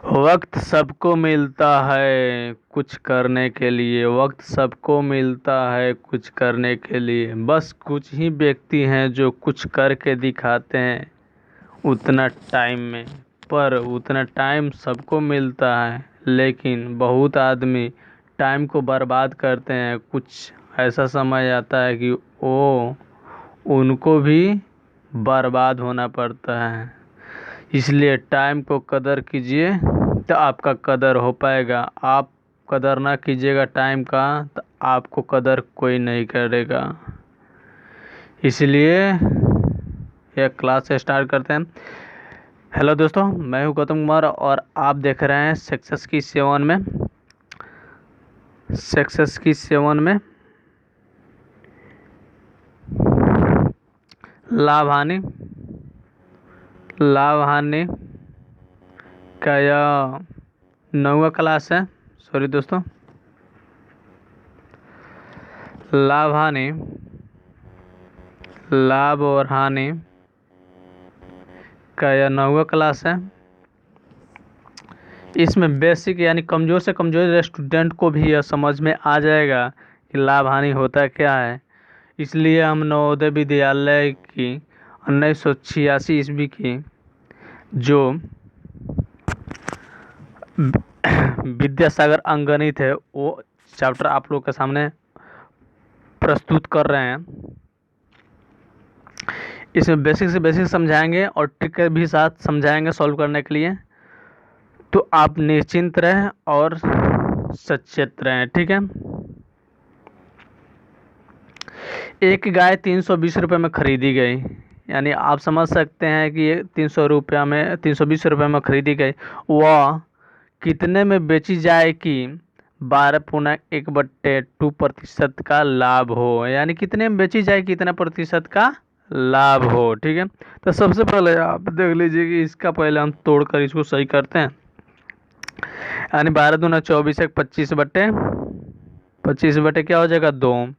वक्त सबको मिलता है कुछ करने के लिए, वक्त सबको मिलता है कुछ करने के लिए, बस कुछ ही व्यक्ति हैं जो कुछ करके दिखाते हैं उतना टाइम में। पर उतना टाइम सबको मिलता है, लेकिन बहुत आदमी टाइम को बर्बाद करते हैं। कुछ ऐसा समय आता है कि वो उनको भी बर्बाद होना पड़ता है। इसलिए टाइम को कदर कीजिए तो आपका कदर हो पाएगा। आप कदर ना कीजिएगा टाइम का तो आपको कदर कोई नहीं करेगा। इसलिए यह क्लास स्टार्ट करते हैं। हेलो दोस्तों, मैं हूं गौतम कुमार और आप देख रहे हैं सक्सेस की सेवन में लाभ हानि का यह 9वां क्लास है। सॉरी दोस्तों, लाभ और हानि का यह 9वां क्लास है। इसमें बेसिक यानी कमज़ोर से कमज़ोर स्टूडेंट को भी यह समझ में आ जाएगा कि लाभ हानि होता क्या है। इसलिए हम नवोदय विद्यालय की 1986 ईस्वी की जो विद्यासागर अंगणित है वो चैप्टर आप लोग के सामने प्रस्तुत कर रहे हैं। इसमें बेसिक से बेसिक समझाएंगे और ट्रिक भी साथ समझाएंगे सॉल्व करने के लिए। तो आप निश्चिंत रहें और सचेत रहें, ठीक है। एक गाय 320 रुपये में खरीदी गई, यानी आप समझ सकते हैं कि ये 320 रुपये में खरीदी गई। वह कितने में बेची जाए कि 12.1/2% का लाभ हो, यानी कितने में बेची जाए कितना प्रतिशत का लाभ हो, ठीक है। तो सबसे पहले आप देख लीजिए कि इसका पहले हम तोड़कर इसको सही करते हैं। यानी 12 दूना 24 एक 25 बटे क्या हो जाएगा 2।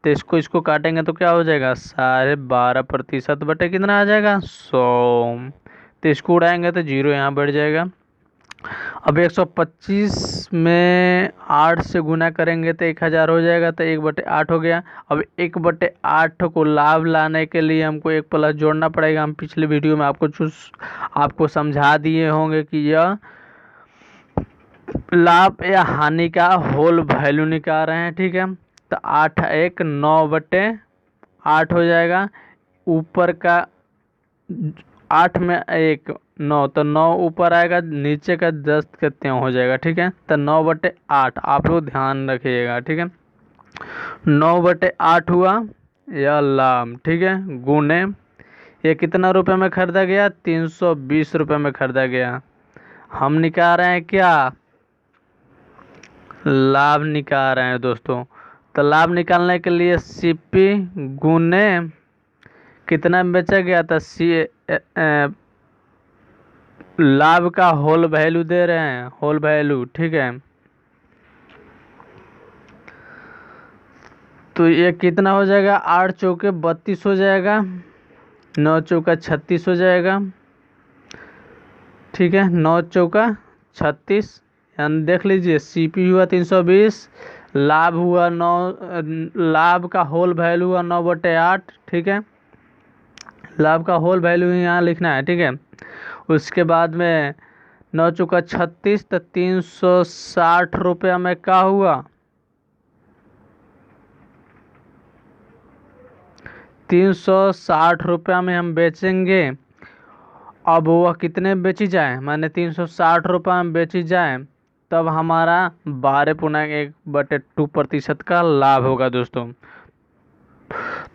तो इसको काटेंगे तो क्या हो जाएगा 12.5% बटे कितना आ जाएगा 100। तो इसको उड़ाएंगे तो 0 यहाँ बढ़ जाएगा। अब 125 में 8 से गुना करेंगे तो 1000 हो जाएगा, तो 1/8 हो गया। अब 1/8 को लाभ लाने के लिए हमको 1 प्लस जोड़ना पड़ेगा। हम पिछले वीडियो में आपको समझा दिए होंगे कि यह लाभ या हानि का होल वैल्यू निकाल रहे हैं, ठीक है। तो 8 1 9/8 हो जाएगा। ऊपर का 8 में 1 9, तो 9 ऊपर आएगा, नीचे का 10 कितने हो जाएगा, ठीक है। तो 9/8 आप लोग ध्यान रखिएगा, ठीक है। 9/8 हुआ यह लाभ, ठीक है। गुने ये कितना रुपए में खरीदा गया 320 रुपये में खरीदा गया। हम निकाल रहे हैं क्या लाभ निकाल रहे हैं दोस्तों। तो लाभ निकालने के लिए सीपी गुने कितना बेचा गया था लाभ का होल वैल्यू दे रहे हैं, होल वैल्यू, ठीक है। तो ये कितना हो जाएगा 8 चौके 32 हो जाएगा, 9 चौका 36 हो जाएगा, ठीक है। 9 चौका 36, यानी देख लीजिए सीपी हुआ 320, लाभ हुआ 9, लाभ का होल वैल्यू हुआ 9/8, ठीक है। लाभ का होल वैल्यू यहाँ लिखना है, ठीक है। उसके बाद में 9 चौका 36, तो 360 रुपया में क्या हुआ 360 रुपया में हम बेचेंगे। अब वह कितने में बेची जाए, माने 360 रुपया में बेची जाए, तब हमारा 12.1/2% का लाभ होगा दोस्तों।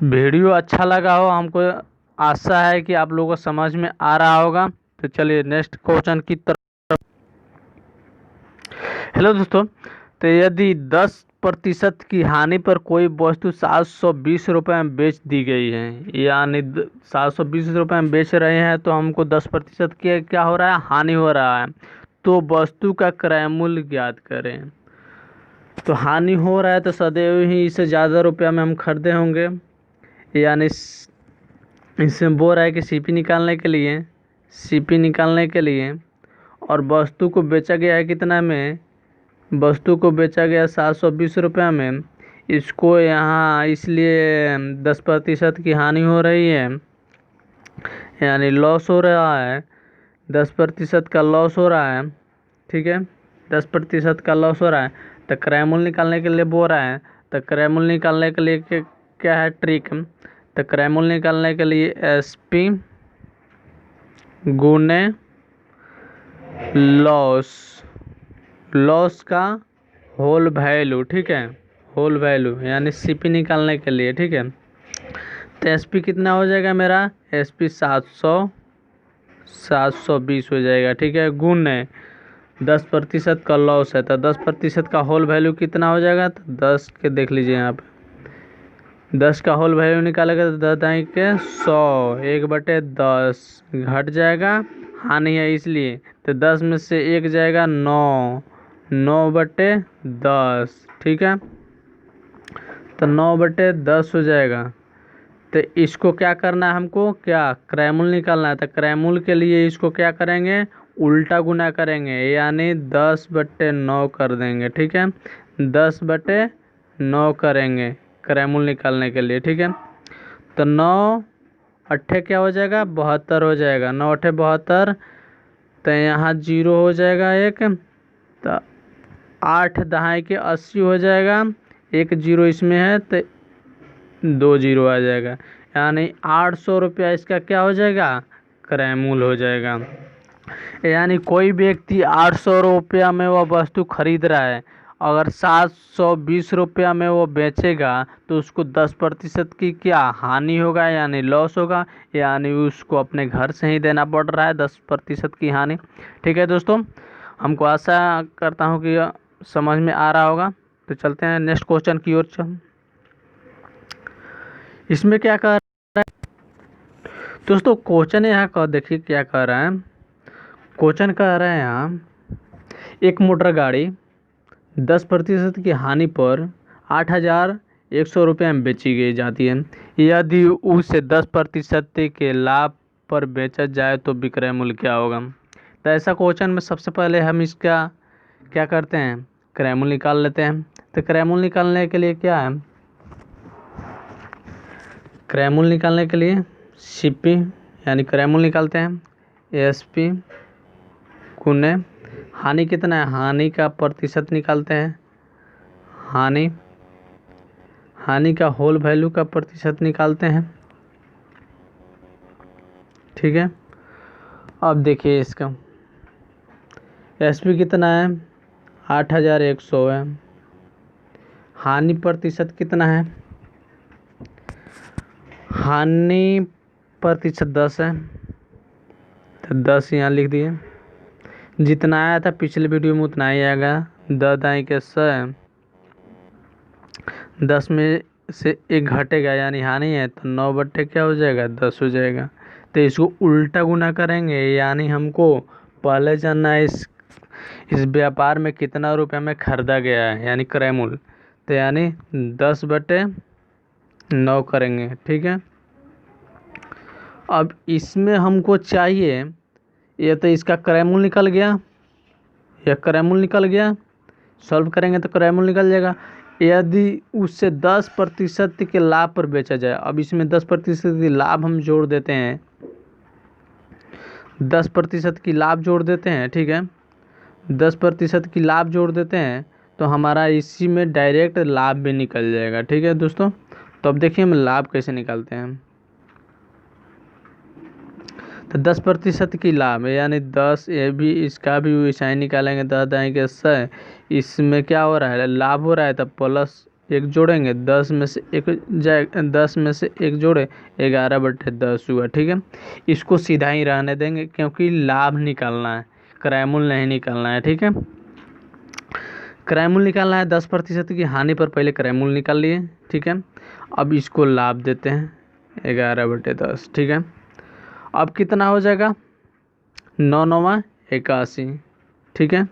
वीडियो अच्छा लगा हो, हमको आशा है कि आप लोगों को समझ में आ रहा होगा। तो चलिए नेक्स्ट क्वेश्चन की तरफ। हेलो दोस्तों, तो यदि 10% की हानि पर कोई वस्तु 720 रुपये में बेच दी गई है, यानी 720 रुपये में बेच रहे हैं, तो हमको 10% की क्या हो रहा है हानि हो रहा है। तो वस्तु का क्रय मूल्य ज्ञात करें। तो हानि हो रहा है तो सदैव ही इससे ज़्यादा रुपया में हम खरीदे होंगे, यानी इससे बोल रहा है कि सीपी निकालने के लिए और वस्तु को बेचा गया है कितना में, वस्तु को बेचा गया 720 रुपये में। इसको यहाँ इसलिए 10% की हानि हो रही है, यानी लॉस हो रहा है, 10% का लॉस हो रहा है। ठीक है, 10% का लॉस हो रहा है। तो क्रय मूल्य निकालने के लिए बोल रहा है। तो क्रय मूल्य निकालने के लिए क्या है ट्रिक। तो क्रय मूल्य निकालने के लिए SP गुने लॉस, लॉस का होल वैल्यू। ठीक है, होल वैल्यू यानी CP निकालने के लिए। ठीक है, तो SP कितना हो जाएगा मेरा, SP 720 हो जाएगा। ठीक है, गुने 10% का लॉस है तो 10% का होल वैल्यू कितना हो जाएगा, तो 10 के देख लीजिए यहाँ पे, 10 का होल वैल्यू निकालेगा तो 10 दाई के 100, 1/10 घट जाएगा, हानि है इसलिए। तो 10 में से 1 जाएगा 9, 9/10। ठीक है, तो 9/10 हो जाएगा। तो इसको क्या करना है हमको, क्या क्रय मूल्य निकालना है। तो क्रय मूल्य के लिए इसको क्या करेंगे, उल्टा गुना करेंगे, यानी 10/9 कर देंगे। ठीक है, 10/9 करेंगे क्रय मूल्य निकालने के लिए। ठीक है, तो 9 अट्ठे क्या हो जाएगा, 72 हो जाएगा, 9 अट्ठे 72। तो यहाँ 0 हो जाएगा एक, तो 8 दहाई के 80 हो जाएगा, 1 0 इसमें है तो 2 0 आ जाएगा, यानी 800 रुपया इसका क्या हो जाएगा, क्रय मूल्य हो जाएगा। यानी कोई व्यक्ति 800 रुपया में वह वस्तु खरीद रहा है, अगर 720 रुपया में वो बेचेगा तो उसको 10% की क्या हानि होगा, यानी लॉस होगा, यानी उसको अपने घर से ही देना पड़ रहा है 10% की हानि। ठीक है दोस्तों, हमको आशा करता हूँ कि यह समझ में आ रहा होगा। तो चलते हैं नेक्स्ट क्वेश्चन की ओर। इसमें क्या कह रहा है दोस्तों, क्वेश्चन यहाँ का देखिए क्या कह रहा है। क्वेश्चन कह रहे हैं यहाँ, एक मोटर गाड़ी 10% की हानि पर 8,100 रुपये में बेची गई जाती है। यदि उसे 10% के लाभ पर बेचा जाए तो विक्रय मूल्य क्या होगा। तो ऐसा क्वेश्चन में सबसे पहले हम इसका क्या करते हैं, क्रय मूल्य निकाल लेते हैं। तो क्रय मूल्य निकालने के लिए क्या है, क्रय मूल्य निकालने के लिए CP यानी क्रय मूल्य निकालते हैं, SP गुने हानि कितना है, हानि का प्रतिशत निकालते हैं, हानि का होल वैल्यू का प्रतिशत निकालते हैं। ठीक है, अब देखिए इसका SP कितना है, 8,100 है, हानि प्रतिशत कितना है, हानि प्रतिशत 10 है, तो 10 यहाँ लिख दिए। जितना आया था पिछले वीडियो में उतना ही आएगा, 10 दाई के 100, 10 में से 1 घटेगा यानी हानि है, तो 9 बट्टे क्या हो जाएगा, 10 हो जाएगा। तो इसको उल्टा गुना करेंगे, यानी हमको पहले जानना है इस व्यापार में कितना रुपये में खरीदा गया है, यानी क्रय मूल्य। तो यानी 10/9 करेंगे। ठीक है, अब इसमें हमको चाहिए, ये तो इसका क्रय मूल्य निकल गया, यह क्रय मूल्य निकल गया, सॉल्व करेंगे तो क्रय मूल्य निकल जाएगा। यदि उससे 10% के लाभ पर बेचा जाए, अब इसमें 10% की लाभ हम जोड़ देते हैं, 10% की लाभ जोड़ देते हैं। ठीक है, 10% की लाभ जोड़ देते हैं तो हमारा इसी में डायरेक्ट लाभ भी निकल जाएगा। ठीक है दोस्तों, तो अब देखिए हम लाभ कैसे निकालते हैं। तो 10% की लाभ है, यानी 10, ये भी इसका भी वैसा ही निकालेंगे, 10 दाएँ के 100, इसमें क्या हो रहा है, लाभ हो रहा है, तब +1 जोड़ेंगे, 10 में से 1 जाए, 10 में से 1 जोड़े 11/10 हुआ। ठीक है, इसको सीधा ही रहने देंगे क्योंकि लाभ निकालना है, क्रय मूल्य नहीं निकालना है। ठीक है, क्रय मूल्य निकालना है, 10% की हानि पर पहले क्रय मूल्य निकाल लिए। ठीक है, अब इसको लाभ देते हैं 11/10। ठीक है, अब कितना हो जाएगा, 9 9 81। ठीक है,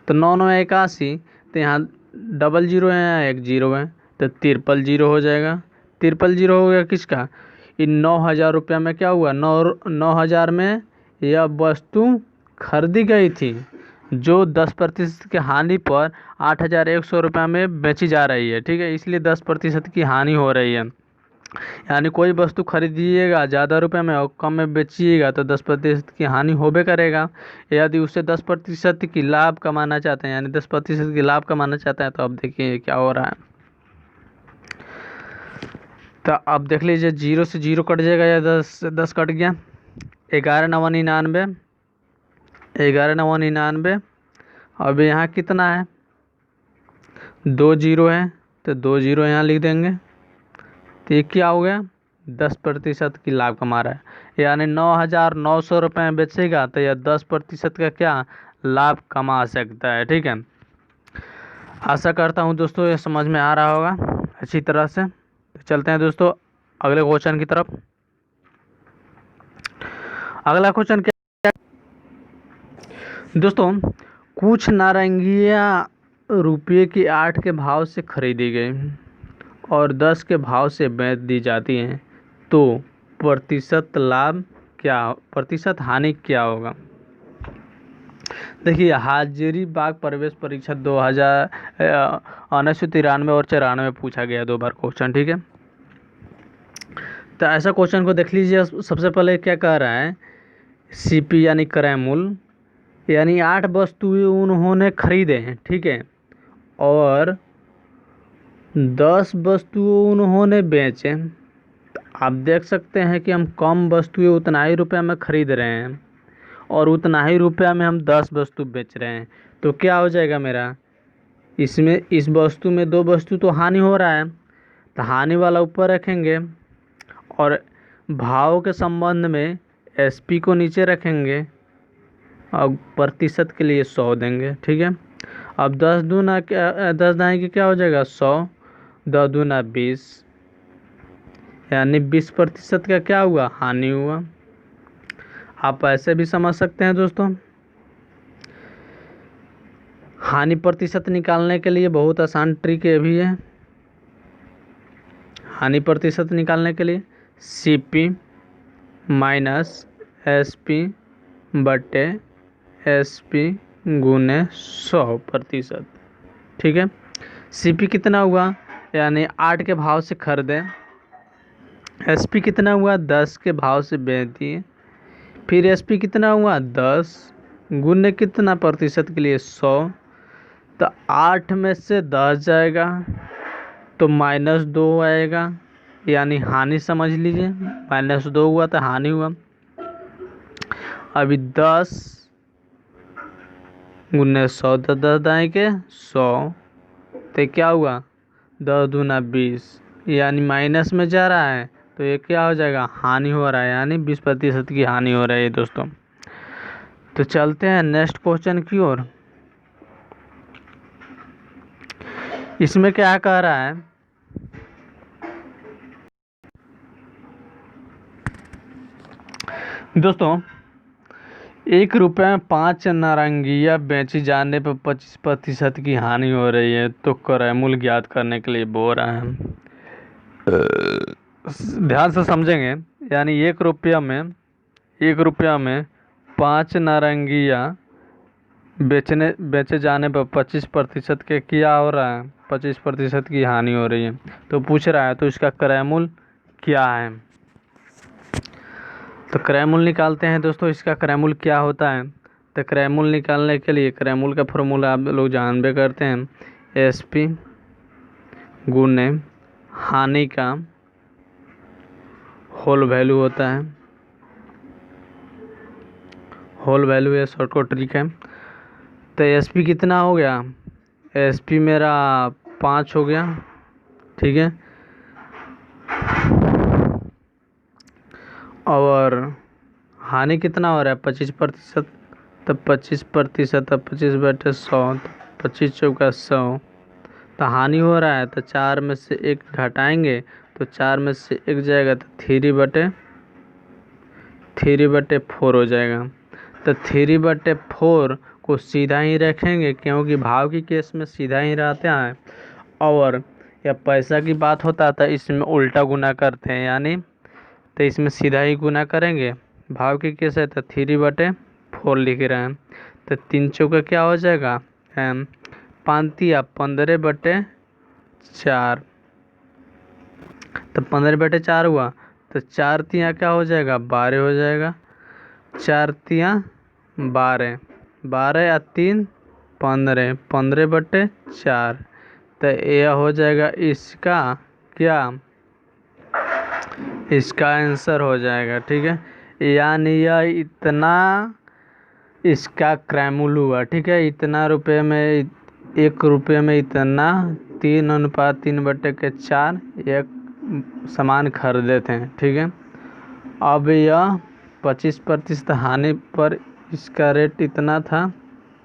तो 9 9 81, तो यहाँ डबल 0 है, यहाँ 1 0 है, तो 0 हो जाएगा। 0 हो गया किसका, इन 9,000 रुपया में क्या हुआ, 9,000 में यह वस्तु खरीदी गई थी, जो 10% की हानि पर 8,100 रुपये में बेची जा रही है। ठीक है, इसलिए 10% की हानि हो रही है। यानी कोई वस्तु खरीदिएगा ज़्यादा रुपये में और कम में बेचिएगा तो 10% की हानि होबे करेगा। यदि उससे 10% की लाभ कमाना चाहते हैं, यानी 10% की लाभ कमाना चाहते हैं, तो अब देखिए क्या हो रहा है। तो अब देख लीजिए, 0 से 0 कट जाएगा या 10 से 10 कट गया। 11,999, 11,999। अब यहाँ कितना है, 2 जीरो है, तो 2 जीरो यहाँ लिख देंगे। तो ये क्या हो गया, 10% की लाभ कमा रहा है। यानी 9,900 रुपये में बेचेगा तो यह 10% का क्या लाभ कमा सकता है। ठीक है, आशा करता हूँ दोस्तों ये समझ में आ रहा होगा अच्छी तरह से। तो चलते हैं दोस्तों अगले क्वेश्चन की तरफ। अगला क्वेश्चन क्या दोस्तों, कुछ नारंगियाँ रुपये की 8 के भाव से खरीदी गई और 10 के भाव से बेच दी जाती हैं, तो प्रतिशत लाभ क्या, प्रतिशत हानि क्या होगा। देखिए, हाजिरीबाग प्रवेश परीक्षा 1993 और 94 पूछा गया 2 बार क्वेश्चन। ठीक है, तो ऐसा क्वेश्चन को देख लीजिए। सबसे पहले क्या कह रहा है, सीपी यानी क्रय मूल्य, यानी 8 वस्तुएं उन्होंने खरीदे हैं। ठीक है, और 10 वस्तुएं उन्होंने बेचे। तो आप देख सकते हैं कि हम कम वस्तुएं उतना ही रुपये में खरीद रहे हैं और उतना ही रुपया में हम 10 वस्तु बेच रहे हैं। तो क्या हो जाएगा मेरा, इसमें इस वस्तु में 2 वस्तु तो हानि हो रहा है, तो हानि वाला ऊपर रखेंगे और भाव के संबंध में एसपी को नीचे रखेंगे और प्रतिशत के लिए 100 देंगे। ठीक है, अब 10 दूना क्या, 10 दाएँ की क्या हो जाएगा 100, 10 दूना 20, यानी 20% का क्या हुआ, हानि हुआ। आप ऐसे भी समझ सकते हैं दोस्तों। हानि प्रतिशत निकालने के लिए बहुत आसान ट्रिक ये भी है। हानि प्रतिशत निकालने के लिए सीपी माइनस एसपी बटे एसपी गुने 100%। ठीक है, सीपी कितना हुआ, यानी 8 के भाव से खरीदें, एसपी कितना हुआ, 10 के भाव से बेच दिए, फिर एसपी कितना हुआ 10 गुने कितना प्रतिशत के लिए 100। तो 8 में से 10 जाएगा तो -2 आएगा, यानी हानि समझ लीजिए। -2 हुआ तो हानि हुआ। अभी 10 गुने 100, 10 दाएँ के 100, तो क्या हुआ 10 दूना 20, यानी माइनस में जा रहा है, तो ये क्या हो जाएगा, हानि हो रहा है, यानी 20% की हानि हो रही है दोस्तों। तो चलते हैं नेक्स्ट क्वेश्चन की ओर। इसमें क्या कह रहा है, दोस्तों 1 रुपये में 5 नारंगियाँ बेची जाने पर 25% की हानि हो रही है, तो क्रय मूल्य ज्ञात करने के लिए बोल रहा है। ध्यान से समझेंगे, यानी 1 रुपया में 5 नारंगियाँ बेचे जाने पर 25% के क्या हो रहा है, 25% की हानि हो रही है। तो पूछ रहा है तो इसका क्रय मूल्य क्या है। तो क्रय मूल्य निकालते हैं दोस्तों। इसका क्रय मूल्य क्या होता है, तो क्रय मूल्य निकालने के लिए क्रय मूल्य का फॉर्मूला आप लोग जानबे करते हैं, एसपी गुने हानि का होल वैल्यू होता है। होल वैल्यू ये शॉर्टकट ट्रिक है। तो एसपी कितना हो गया, एसपी मेरा 5 हो गया। ठीक है, और हानि कितना हो रहा है 25%, तो 25%, 25 बटे 100, 25 चौका 100, तो हानि हो रहा है, तो 4 में से 1 घटाएंगे तो 4 में से 1 जाएगा तो 3/4 हो जाएगा। तो 3/4 को सीधा ही रखेंगे, क्योंकि भाव की केस में सीधा ही रहता है, और या पैसा की बात होता है तो इसमें उल्टा गुना करते हैं, यानी तो इसमें सीधा ही गुना करेंगे। भाव की केस है तो 3/4 4 लिख रहे हैं, तो 3 चौका क्या हो जाएगा, 5 15/4, तो 15/4 हुआ, तो 4 तिया क्या हो जाएगा, 12 हो जाएगा। 4 तिया 12, 12 या 3 15, 15/4, तो यह हो जाएगा इसका क्या, इसका आंसर हो जाएगा। ठीक है, यानी यह इतना इसका क्रैमुल हुआ। ठीक है, इतना रुपये में, 1 रुपये में इतना 3:3/4 एक सामान खरीदे थे। ठीक है, अब यह 25% हानि पर इसका रेट इतना था,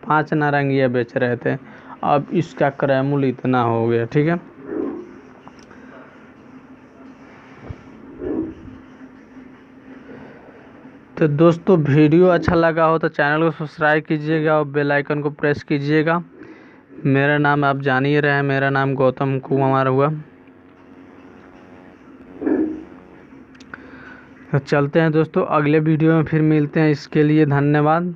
5 नारंगिया बेच रहे थे, अब इसका क्रैमुल इतना हो गया। ठीक है, तो दोस्तों वीडियो अच्छा लगा हो तो चैनल को सब्सक्राइब कीजिएगा और बेल आइकन को प्रेस कीजिएगा। मेरा नाम आप जान ही रहे हैं, मेरा नाम गौतम कुमार हुआ। तो चलते हैं दोस्तों, अगले वीडियो में फिर मिलते हैं, इसके लिए धन्यवाद।